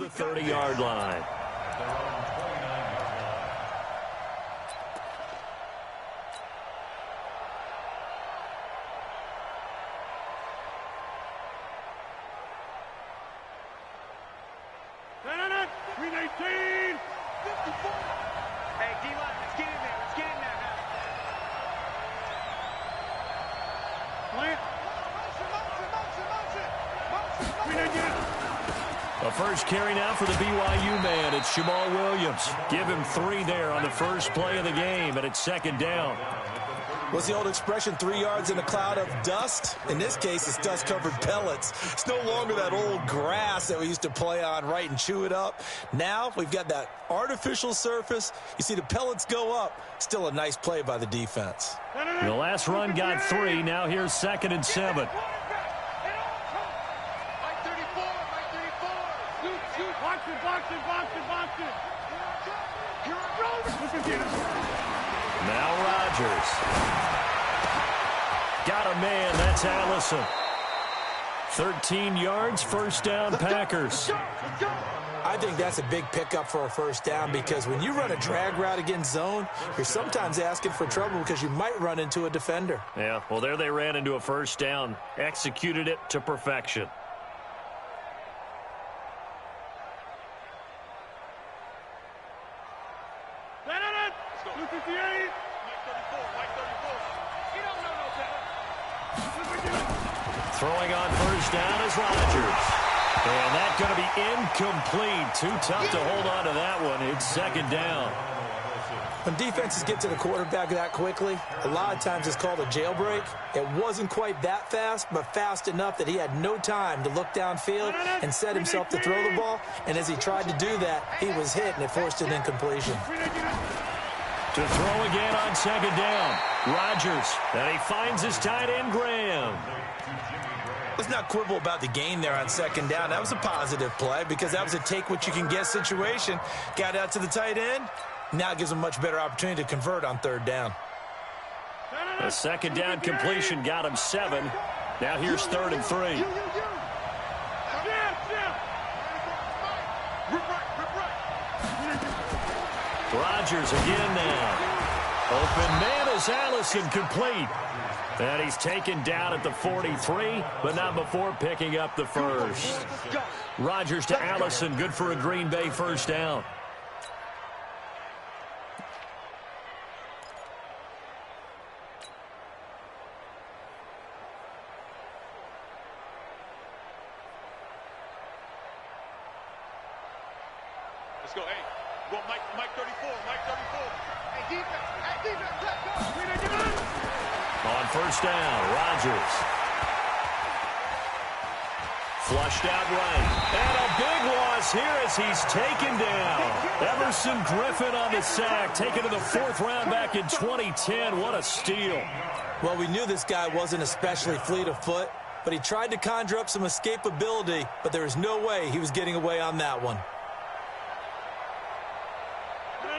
the 30-yard line. A first carry now for the BYU man. It's Jamal Williams. Give him 3 there on the first play of the game, and it's second down. What's the old expression, 3 yards in a cloud of dust? In this case, it's dust-covered pellets. It's no longer that old grass that we used to play on, right, and chew it up. Now we've got that artificial surface. You see the pellets go up. Still a nice play by the defense. The last run got 3. Now here's 2nd and 7. Now Rodgers. Got a man. That's Allison. 13 yards, first down, Packers. I think that's a big pickup for a first down because when you run a drag route against zone, you're sometimes asking for trouble because you might run into a defender. Yeah, well, there they ran into a first down. Executed it to perfection. Throwing on first down is Rodgers. And that's going to be incomplete. Too tough to hold on to that one. It's second down. When defenses get to the quarterback that quickly, a lot of times it's called a jailbreak. It wasn't quite that fast, but fast enough that he had no time to look downfield and set himself to throw the ball. And as he tried to do that, he was hit, and it forced an incompletion. To throw again on second down. Rodgers. And he finds his tight end, Graham. Let's not quibble about the gain there on second down. That was a positive play because that was a take-what-you-can-get situation. Got out to the tight end. Now it gives him a much better opportunity to convert on third down. The second down completion got him 7. Now here's 3rd and 3. Rodgers again now. Open man is Allison, complete. And he's taken down at the 43, but not before picking up the first. Rodgers to Allison, good for a Green Bay first down. Let's go, hey. Well, Mike 34, Mike 34. Hey, defense, let's go. On first down, Rodgers. Flushed out right. And a big loss here as he's taken down. Everson Griffin on the sack, taken to the 4th round back in 2010. What a steal. Well, we knew this guy wasn't especially fleet of foot, but he tried to conjure up some escapability, but there was no way he was getting away on that one.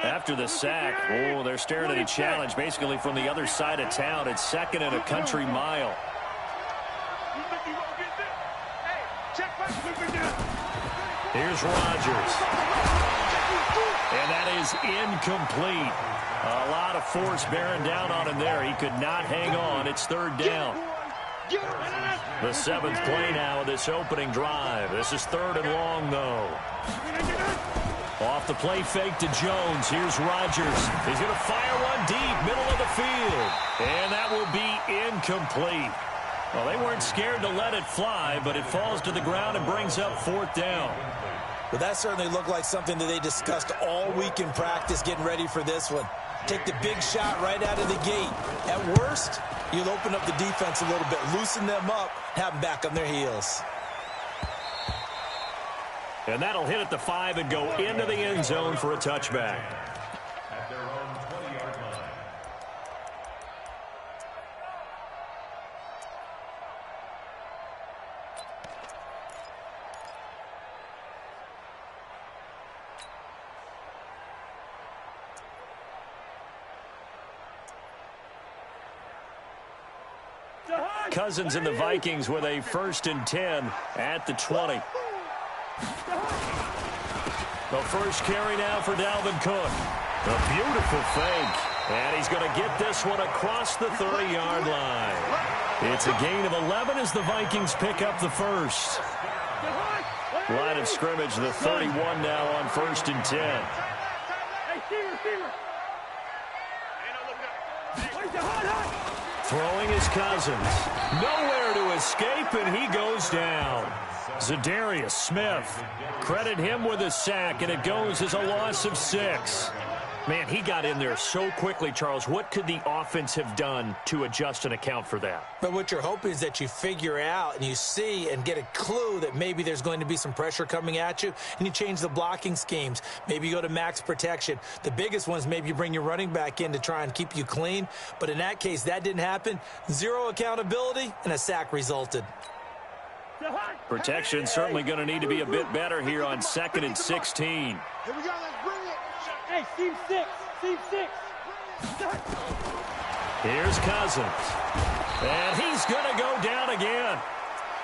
After the sack, oh, they're staring at a challenge basically from the other side of town. It's 2nd and a country mile. Here's Rodgers. And that is incomplete. A lot of force bearing down on him there. He could not hang on. It's 3rd down. The 7th play now of this opening drive. This is 3rd and long, though. Off the play fake to Jones. Here's Rodgers. He's going to fire one deep, middle of the field. And that will be incomplete. Well, they weren't scared to let it fly, but it falls to the ground and brings up 4th down. Well, that certainly looked like something that they discussed all week in practice getting ready for this one. Take the big shot right out of the gate. At worst, you'll open up the defense a little bit, loosen them up, have them back on their heels. And that'll hit at the 5 and go into the end zone for a touchback. At their own 20-yard line. Cousins and the Vikings with a 1st and 10 at the 20. The first carry now for Dalvin Cook. A beautiful fake. And he's going to get this one across the 30-yard line. It's a gain of 11 as the Vikings pick up the first. Line of scrimmage, the 31 now on 1st and 10. Throwing his Cousins. Nowhere to escape, and he goes down. Zadarius Smith. Credit him with a sack, and it goes as a loss of 6. Man, he got in there so quickly, Charles. What could the offense have done to adjust and account for that? But what you're hoping is that you figure out and you see and get a clue that maybe there's going to be some pressure coming at you, and you change the blocking schemes. Maybe you go to max protection. The biggest one is maybe you bring your running back in to try and keep you clean. But in that case, that didn't happen. Zero accountability, and a sack resulted. Protection certainly going to need to be a bit better here on 2nd and 16. Here we go, let's bring it. Hey, team 6, team 6. Here's Cousins. And he's going to go down again.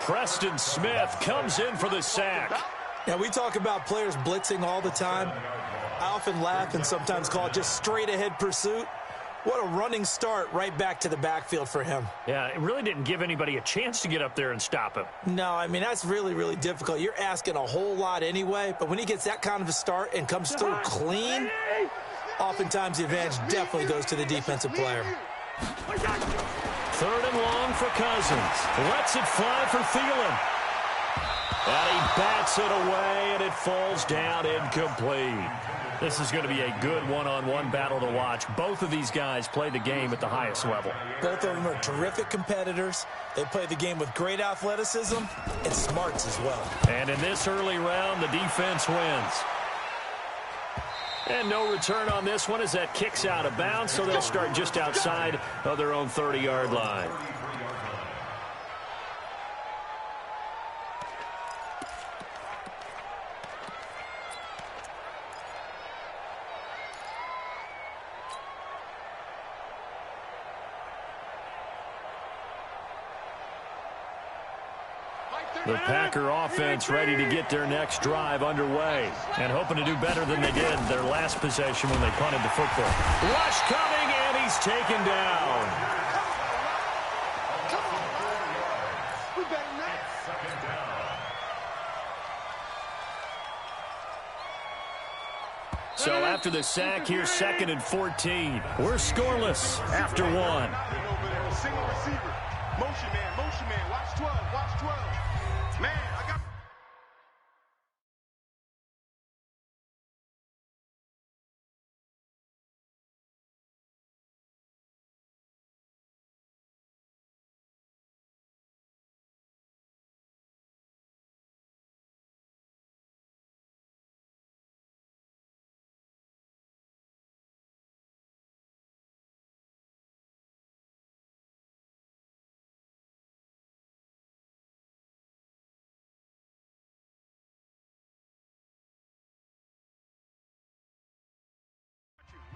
Preston Smith comes in for the sack. Now, we talk about players blitzing all the time. I often laugh and sometimes call it just straight-ahead pursuit. What a running start right back to the backfield for him. Yeah, it really didn't give anybody a chance to get up there and stop him. No, I mean, that's really, really difficult. You're asking a whole lot anyway, but when he gets that kind of a start and comes through clean, oftentimes the advantage definitely goes to the defensive player. 3rd and long for Cousins. Lets it fly for Thielen. And he bats it away, and it falls down incomplete. This is going to be a good one-on-one battle to watch. Both of these guys play the game at the highest level. Both of them are terrific competitors. They play the game with great athleticism and smarts as well. And in this early round, the defense wins. And no return on this one as that kicks out of bounds, so they'll start just outside of their own 30-yard line. The Packer offense ready to get their next drive underway and hoping to do better than they did their last possession when they punted the football. Rush coming, and he's taken down. So after the sack, here's 2nd and 14. We're scoreless after 1. Single receiver. Motion man. Watch 12, watch 12. Man, I got...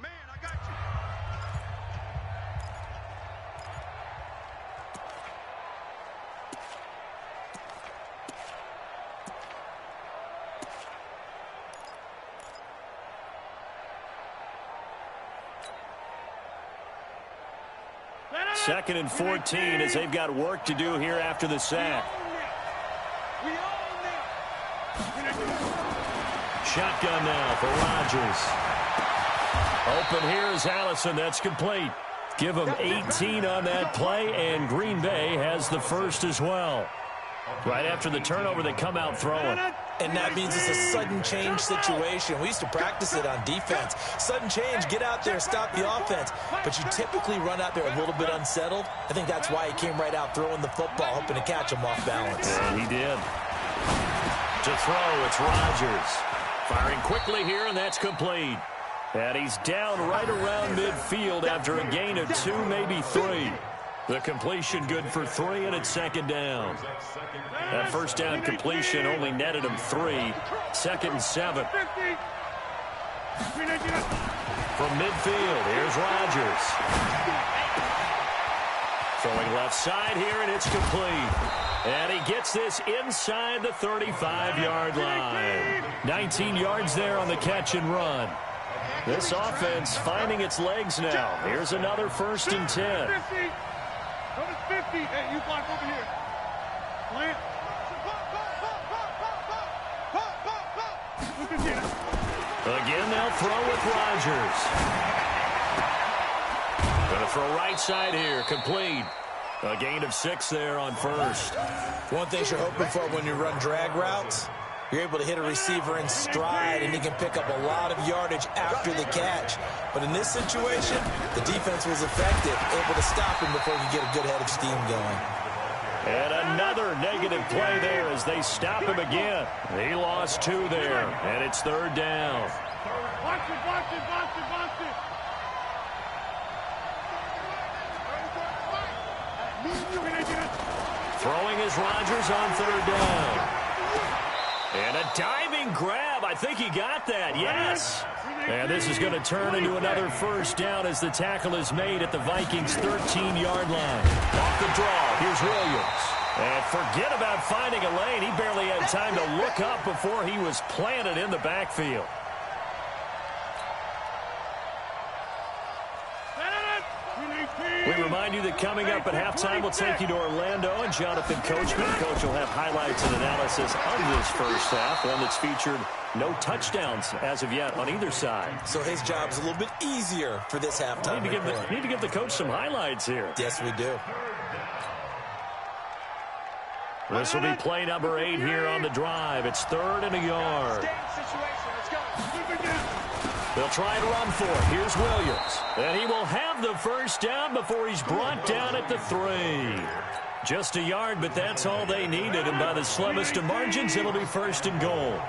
Man, I got you. Second and 14 as they've got work to do here after the sack. Shotgun now for Rodgers. Open here is Allison. That's complete. Give them 18 on that play, and Green Bay has the first as well. Right after the turnover, they come out throwing. And that means it's a sudden change situation. We used to practice it on defense. Sudden change, get out there, stop the offense. But you typically run out there a little bit unsettled. I think that's why he came right out throwing the football, hoping to catch him off balance. And he did. To throw, it's Rodgers. Firing quickly here, and that's complete. And he's down right around midfield after a gain of 2, maybe 3. The completion good for 3, and it's 2nd down. That first down completion only netted him 3. 2nd and 7. From midfield, here's Rodgers. Throwing left side here, and it's complete. And he gets this inside the 35-yard line. 19 yards there on the catch and run. This offense finding its legs now. Here's another 1st and 10. 50. Go to 50. Hey, you block over here. Plant. Again, they'll throw with Rodgers. Going to throw right side here. Complete. A gain of 6 there on 1st. One thing you're hoping for when you run drag routes, you're able to hit a receiver in stride, and he can pick up a lot of yardage after the catch. But in this situation, the defense was effective, able to stop him before he could get a good head of steam going. And another negative play there as they stop him again. He lost 2 there, and it's 3rd down. Watch it, watch it, watch it, watch it. Throwing is Rodgers on 3rd down. And a diving grab. I think he got that. Yes. And this is going to turn into another 1st down as the tackle is made at the Vikings' 13-yard line. Off the draw. Here's Williams. And forget about finding a lane. He barely had time to look up before he was planted in the backfield. We remind you that coming up at halftime, we'll take you to Orlando and Jonathan Coachman. Coach will have highlights and analysis of this first half, one that's featured no touchdowns as of yet on either side. So his job's a little bit easier for this halftime. Need to give the coach some highlights here. Yes, we do. This will be play number 8 here on the drive. It's 3rd and a yard. They'll try to run for it. Here's Williams. And he will have the 1st down before he's brought down at the 3. Just a yard, but that's all they needed. And by the slimmest of margins, it'll be 1st and goal.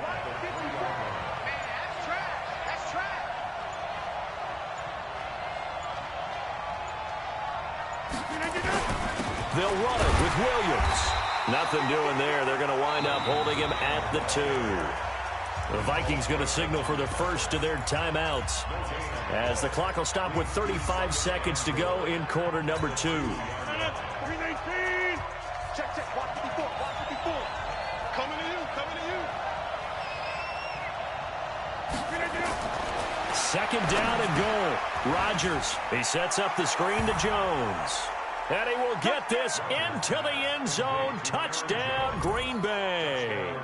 They'll run it with Williams. Nothing doing there. They're going to wind up holding him at the 2. The Vikings going to signal for the first of their timeouts as the clock will stop with 35 seconds to go in quarter number 2. Check, watch 54, watch 54. Coming to you, coming to you. 2nd down and goal. Rodgers, he sets up the screen to Jones. And he will get this into the end zone. Touchdown, Green Bay.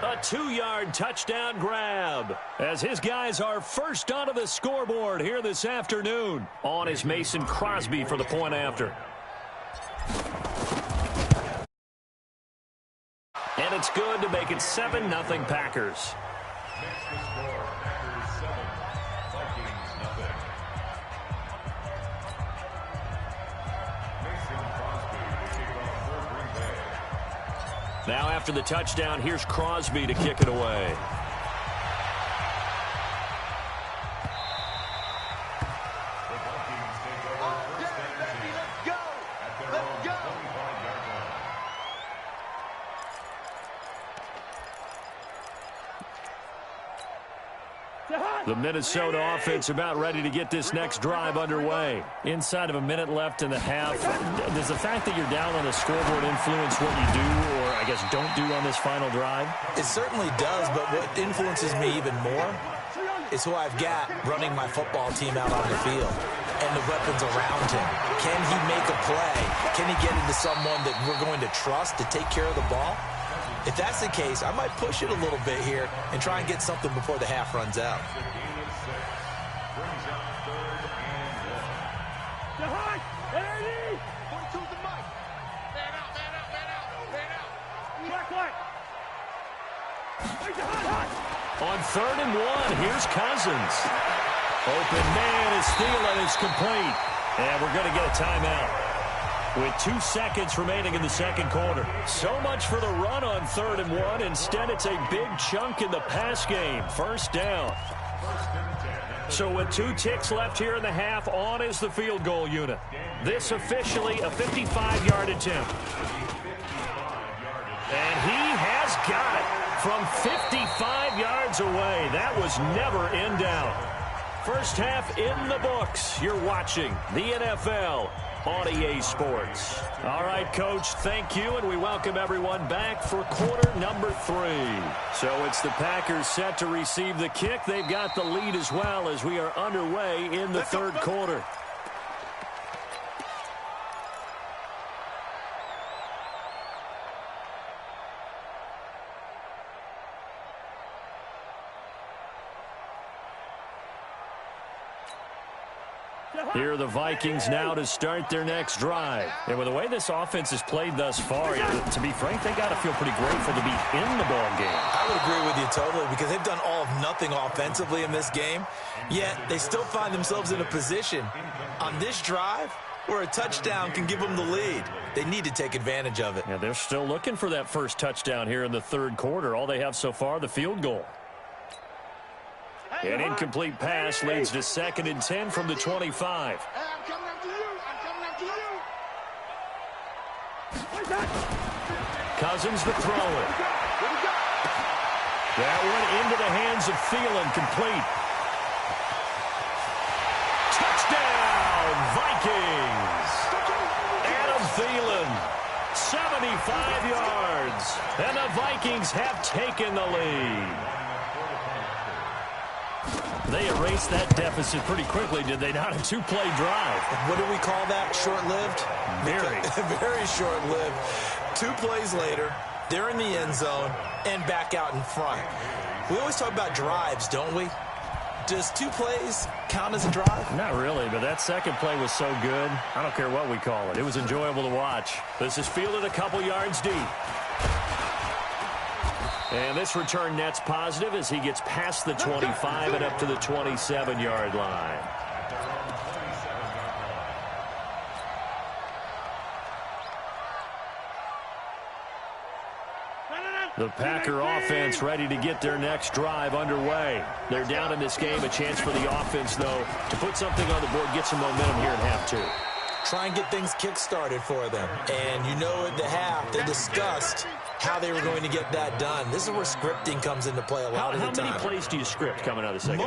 A 2-yard touchdown grab as his guys are first onto the scoreboard here this afternoon. On is Mason Crosby for the point after. And it's good to make it 7-0 Packers. Now after the touchdown, here's Crosby to kick it away. The Minnesota offense about ready to get this next drive underway. Inside of a minute left in the half. Does the fact that you're down on the scoreboard influence what you do or, I guess, don't do on this final drive? It certainly does, but what influences me even more is who I've got running my football team out on the field and the weapons around him. Can he make a play? Can he get into someone that we're going to trust to take care of the ball? If that's the case, I might push it a little bit here and try and get something before the half runs out. On 3rd and 1, here's Cousins. Open man is Thielen is complete. And we're going to get a timeout. With 2 seconds remaining in the second quarter. So much for the run on 3rd and 1. Instead, it's a big chunk in the pass game. 1st down. So with 2 ticks left here in the half, on is the field goal unit. This officially a 55-yard attempt. And he has got it from 55 yards away. That was never in doubt. First half in the books. You're watching the NFL on EA Sports. All right, Coach, thank you, and we welcome everyone back for quarter number 3. So it's the Packers set to receive the kick. They've got the lead as well as we are underway in the third quarter. Here are the Vikings now to start their next drive. And with the way this offense has played thus far, to be frank, they got to feel pretty grateful to be in the ball game. I would agree with you totally because they've done all of nothing offensively in this game, yet they still find themselves in a position on this drive where a touchdown can give them the lead. They need to take advantage of it. Yeah, they're still looking for that first touchdown here in the third quarter. All they have so far, the field goal. An incomplete pass leads to 2nd and 10 from the 25. Hey, I'm coming up to you. I'm coming up to you. Cousins the thrower. That one into the hands of Thielen, complete. Touchdown, Vikings. Adam Thielen, 75 yards. And the Vikings have taken the lead. They erased that deficit pretty quickly, did they not? A 2-play drive. What do we call that? Short-lived? Very. Very short-lived. 2 plays later, they're in the end zone and back out in front. We always talk about drives, don't we? Does 2 plays count as a drive? Not really, but that second play was so good. I don't care what we call it. It was enjoyable to watch. This is fielded a couple yards deep. And this return net's positive as he gets past the 25 and up to the 27-yard line. The Packer offense ready to get their next drive underway. They're down in this game. A chance for the offense, though, to put something on the board, get some momentum here in half 2. Try and get things kick-started for them. And you know at the half, they discussed how they were going to get that done. This is where scripting comes into play a lot of the time. How many plays do you script coming out of the second?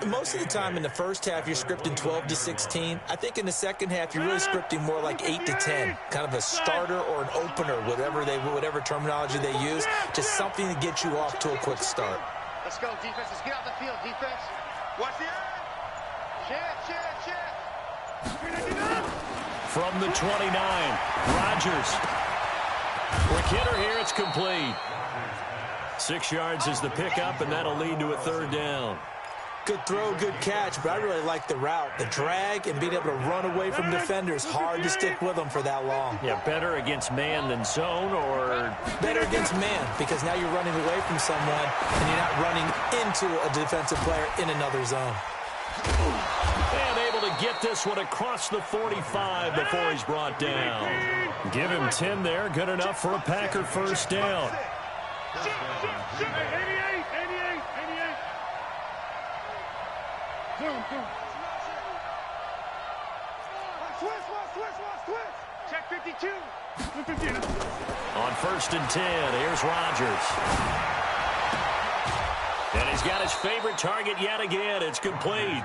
Most of the time in the first half, you're scripting 12 to 16. I think in the second half, you're really scripting more like 8 to 10. Kind of a starter or an opener, whatever terminology they use. Just something to get you off to a quick start. Let's go, defense. Let's get out the field, defense. Watch the eye. Check. From the 29, Rodgers. Quick hitter here, it's complete. 6 yards is the pickup, and that'll lead to a third down. Good throw, good catch, but I really like the route. The drag and being able to run away from defenders, hard to stick with them for that long. Yeah, better against man than zone, or? Better against man, because now you're running away from someone, and you're not running into a defensive player in another zone. And able to get this one across the 45 before he's brought down. Give him 10 there, good enough for a Packer first down. 88. Check 52. On 1st and 10, here's Rodgers. And he's got his favorite target yet again. It's complete.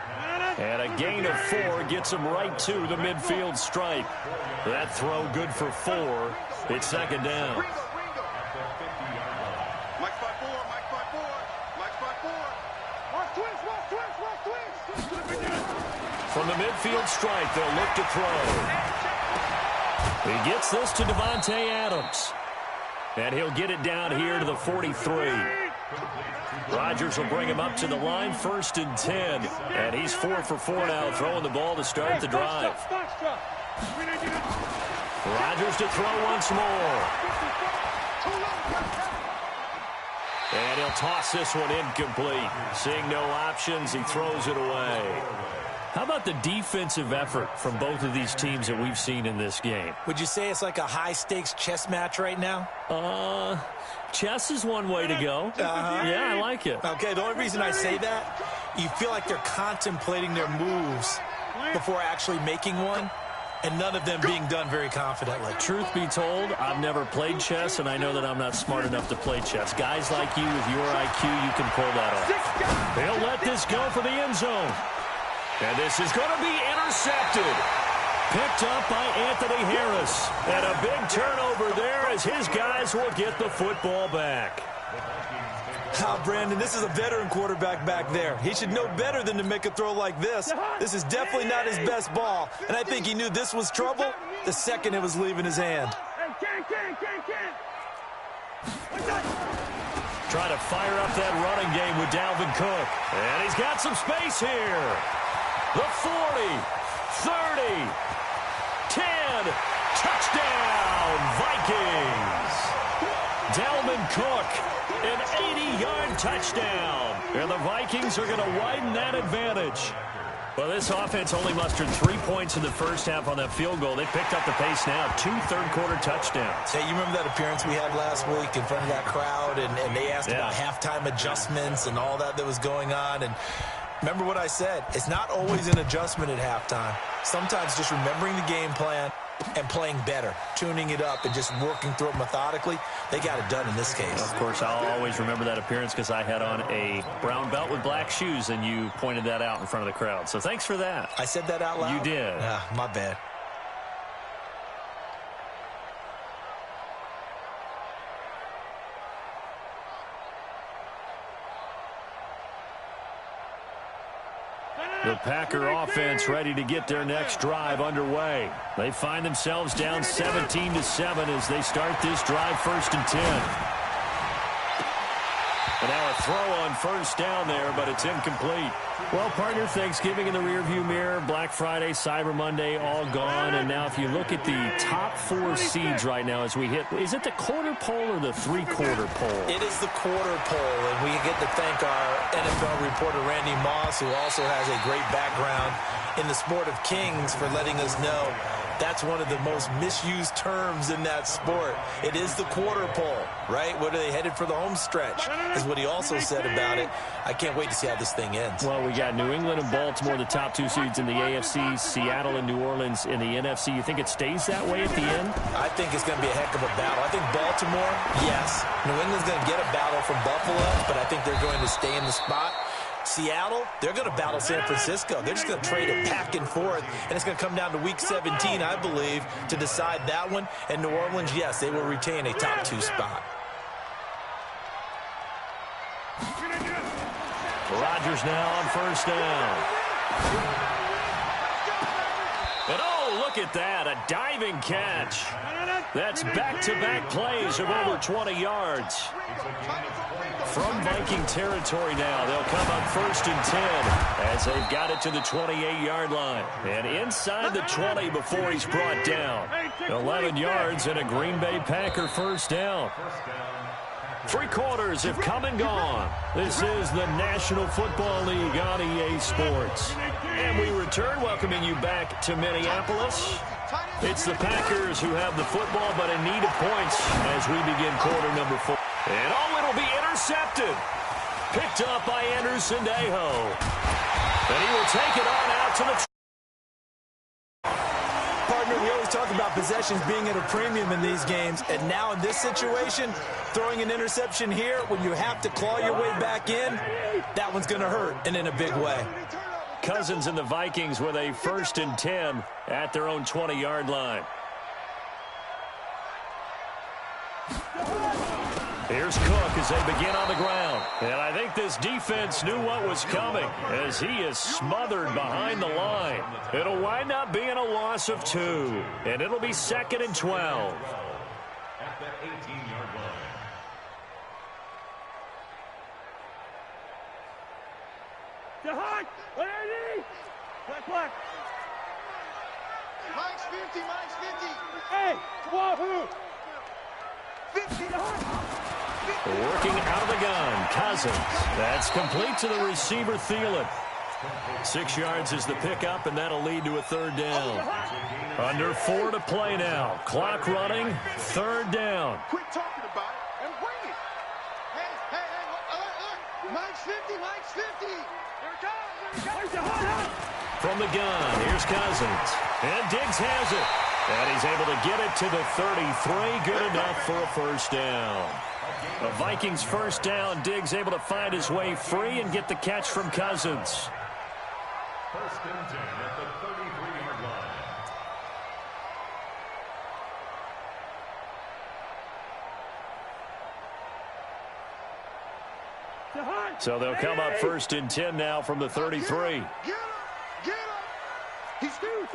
And a gain of 4 gets him right to the midfield stripe. That throw good for 4. It's second down. Mike 5-4. Mike 5-4. Watch twist. From the midfield stripe, they'll look to throw. He gets this to Devontae Adams. And he'll get it down here to the 43. Rodgers will bring him up to the line, 1st and 10. And he's 4 for 4 now, throwing the ball to start the drive. Rodgers to throw once more. And he'll toss this one incomplete. Seeing no options, he throws it away. How about the defensive effort from both of these teams that we've seen in this game? Would you say it's like a high-stakes chess match right now? Chess is one way to go. Yeah, I like it. Okay, the only reason I say that, you feel like they're contemplating their moves before actually making one, and none of them being done very confidently. Truth be told, I've never played chess, and I know that I'm not smart enough to play chess. Guys like you, with your IQ, you can pull that off. They'll let this go for the end zone. And this is going to be intercepted. Picked up by Anthony Harris. And a big turnover there as his guys will get the football back. Brandon, this is a veteran quarterback back there. He should know better than to make a throw like this. This is definitely not his best ball. And I think he knew this was trouble the second it was leaving his hand. Trying to fire up that running game with Dalvin Cook. And he's got some space here. The 40, 30, 10, touchdown, Vikings. Dalvin Cook, an 80-yard touchdown. And the Vikings are going to widen that advantage. Well, this offense only mustered 3 points in the first half on that field goal. They picked up the pace now, 2 third-quarter touchdowns. Hey, you remember that appearance we had last week in front of that crowd, and they asked about halftime adjustments and all that was going on, and remember what I said. It's not always an adjustment at halftime. Sometimes just remembering the game plan and playing better, tuning it up and just working through it methodically. They got it done in this case. Of course, I'll always remember that appearance because I had on a brown belt with black shoes, and you pointed that out in front of the crowd. So thanks for that. I said that out loud? You did. My bad. The Packer offense ready to get their next drive underway. They find themselves down 17-7 as they start this drive, 1st and 10. And now a throw on first down there, but it's incomplete. Well, partner, Thanksgiving in the rearview mirror, Black Friday, Cyber Monday, all gone. And now if you look at the top 4 seeds right now as we hit, is it the quarter pole or the 3/4 pole? It is the quarter pole, and we get to thank our NFL reporter, Randy Moss, who also has a great background in the sport of kings, for letting us know that's one of the most misused terms in that sport. It is the quarter pole, right? What are they headed for the home stretch, is what he also said about it. I can't wait to see how this thing ends. Well, we got New England and Baltimore, the top 2 seeds in the AFC, Seattle and New Orleans in the NFC. You think it stays that way at the end? I think it's going to be a heck of a battle. I think Baltimore, yes. New England's going to get a battle from Buffalo, but I think they're going to stay in the spot. Seattle, they're going to battle San Francisco. They're just going to trade it back and forth, and it's going to come down to Week 17, I believe, to decide that one. And New Orleans, yes, they will retain a top 2 spot. Rodgers now on first down. And oh, look at that, a diving catch. That's back-to-back plays of over 20 yards. From Viking territory now, they'll come up 1st and 10 as they've got it to the 28-yard line. And inside the 20 before he's brought down. 11 yards and a Green Bay Packer first down. 3 quarters have come and gone. This is the National Football League on EA Sports. And we return, welcoming you back to Minneapolis. It's the Packers who have the football, but in need of points as we begin quarter number 4. And oh, it'll be intercepted. Picked up by Anderson-Dejo. And he will take it on out to the... Partner, we always talk about possessions being at a premium in these games, and now in this situation, throwing an interception here when you have to claw your way back in, that one's going to hurt, and in a big way. Cousins and the Vikings with a 1st and 10 at their own 20-yard line. Here's Cook as they begin on the ground. And I think this defense knew what was coming as he is smothered behind the line. It'll wind up being a loss of 2. And it'll be 2nd and 12. At the 18-yard line. Hot! Black. Mike's 50, Mike's 50. Hey, wahoo! 50 to Working out of the gun, Cousins. That's complete to the receiver, Thielen. 6 yards is the pickup, and that'll lead to a 3rd down. Under 4 to play now. Clock running, 3rd down. Quit talking about it and bring it. Hey, look. Mike's 50, Mike's 50. Here it comes. From the gun, here's Cousins. And Diggs has it. And he's able to get it to the 33. Good enough for a 1st down. The Vikings 1st down. Diggs able to find his way free and get the catch from Cousins. First and 10 at the 33-yard line. So they'll come up first and 10 now from the 33. Get him! Get him! He's two.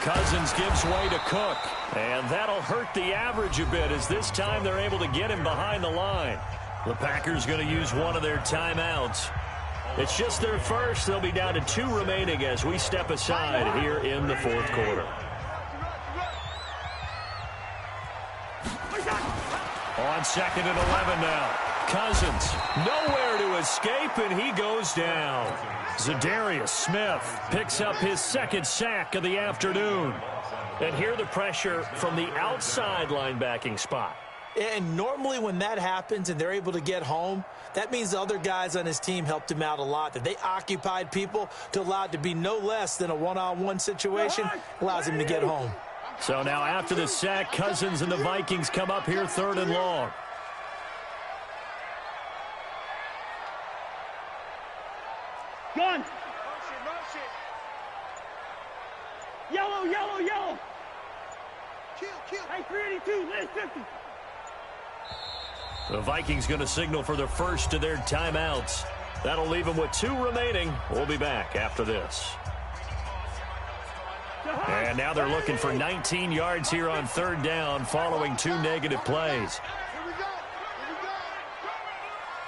Cousins gives way to Cook. And that'll hurt the average a bit as this time they're able to get him behind the line. The Packers going to use one of their timeouts. It's just their first. They'll be down to 2 remaining as we step aside here in the fourth quarter. On second and 11 now. Cousins nowhere to escape, and he goes down. Zadarius Smith picks up his second sack of the afternoon. And here the pressure from the outside linebacking spot. And normally when that happens and they're able to get home, that means the other guys on his team helped him out a lot. That they occupied people to allow it to be no less than a one-on-one situation allows him to get home. So now after the sack, Cousins and the Vikings come up here third and long. Gun. Motion. Yellow. Kill. Hey, 382, list 50. The Vikings going to signal for the first of their timeouts. That'll leave them with 2 remaining. We'll be back after this. And now they're looking for 19 yards here on third down following 2 negative plays. Here we go.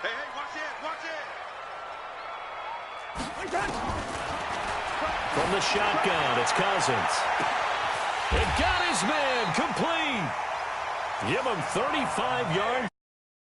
Hey, watch it. From the shotgun, it's Cousins. It got his man complete. Give him 35 yards.